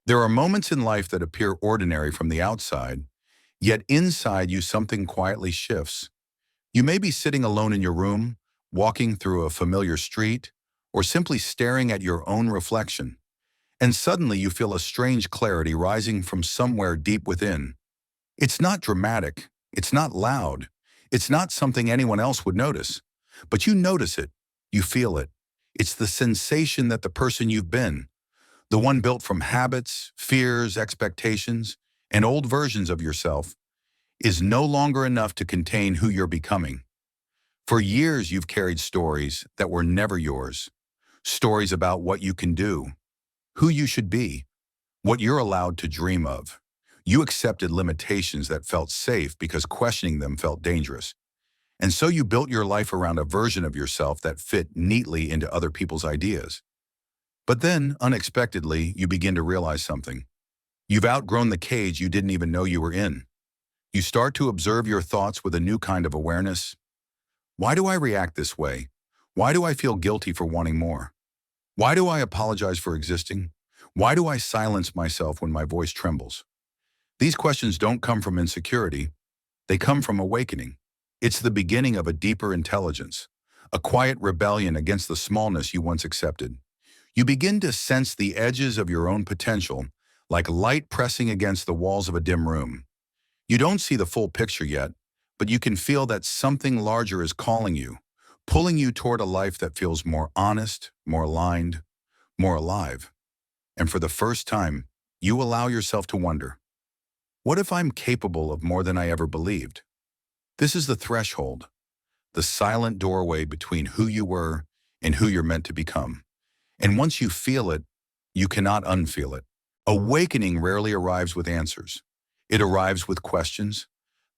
There are moments in life that appear ordinary from the outside, yet inside you something quietly shifts. You may be sitting alone in your room, walking through a familiar street, or simply staring at your own reflection, and suddenly you feel a strange clarity rising from somewhere deep within. It's not dramatic, it's not loud, it's not something anyone else would notice, but you notice it, you feel it. It's the sensation that the person you've been, the one built from habits, fears, expectations, and old versions of yourself, is no longer enough to contain who you're becoming. For years, you've carried stories that were never yours. Stories about what you can do, who you should be, what you're allowed to dream of. You accepted limitations that felt safe because questioning them felt dangerous. And so you built your life around a version of yourself that fit neatly into other people's ideas. But then, unexpectedly, you begin to realize something. You've outgrown the cage you didn't even know you were in. You start to observe your thoughts with a new kind of awareness. Why do I react this way? Why do I feel guilty for wanting more? Why do I apologize for existing? Why do I silence myself when my voice trembles? These questions don't come from insecurity. They come from awakening. It's the beginning of a deeper intelligence, a quiet rebellion against the smallness you once accepted. You begin to sense the edges of your own potential, like light pressing against the walls of a dim room. You don't see the full picture yet, but you can feel that something larger is calling you, pulling you toward a life that feels more honest, more aligned, more alive. And for the first time, you allow yourself to wonder, what if I'm capable of more than I ever believed? This is the threshold, the silent doorway between who you were and who you're meant to become. And once you feel it, you cannot unfeel it. Awakening rarely arrives with answers. It arrives with questions,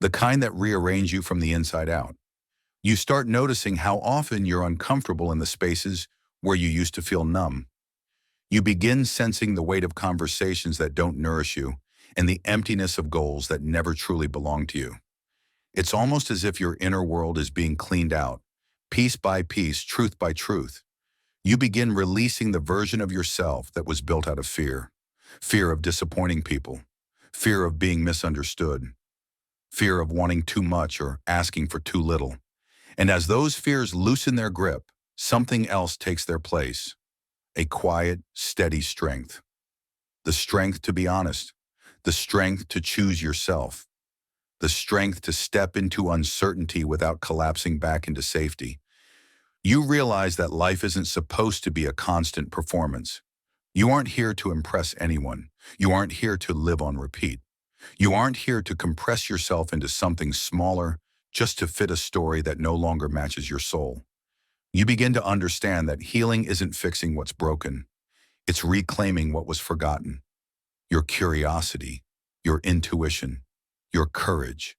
the kind that rearrange you from the inside out. You start noticing how often you're uncomfortable in the spaces where you used to feel numb. You begin sensing the weight of conversations that don't nourish you and the emptiness of goals that never truly belong to you. It's almost as if your inner world is being cleaned out, piece by piece, truth by truth. You begin releasing the version of yourself that was built out of fear. Fear of disappointing people, fear of being misunderstood, fear of wanting too much or asking for too little. And as those fears loosen their grip, something else takes their place. A quiet, steady strength. The strength to be honest, the strength to choose yourself, the strength to step into uncertainty without collapsing back into safety. You realize that life isn't supposed to be a constant performance. You aren't here to impress anyone. You aren't here to live on repeat. You aren't here to compress yourself into something smaller just to fit a story that no longer matches your soul. You begin to understand that healing isn't fixing what's broken. It's reclaiming what was forgotten. Your curiosity, your intuition, your courage,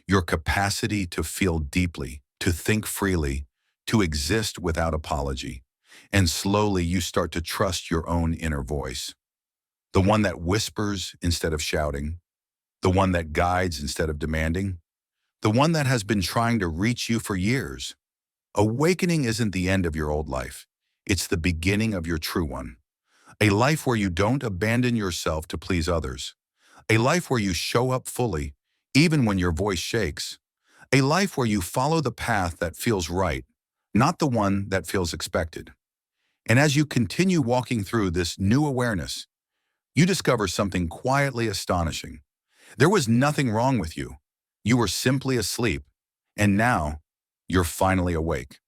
your capacity to feel deeply, to think freely, to exist without apology. And slowly you start to trust your own inner voice, the one that whispers instead of shouting, the one that guides instead of demanding, the one that has been trying to reach you for years. Awakening isn't the end of your old life. It's the beginning of your true one. A life where you don't abandon yourself to please others. A life where you show up fully, even when your voice shakes. A life where you follow the path that feels right, not the one that feels expected. And as you continue walking through this new awareness, you discover something quietly astonishing. There was nothing wrong with you. You were simply asleep. And now, you're finally awake.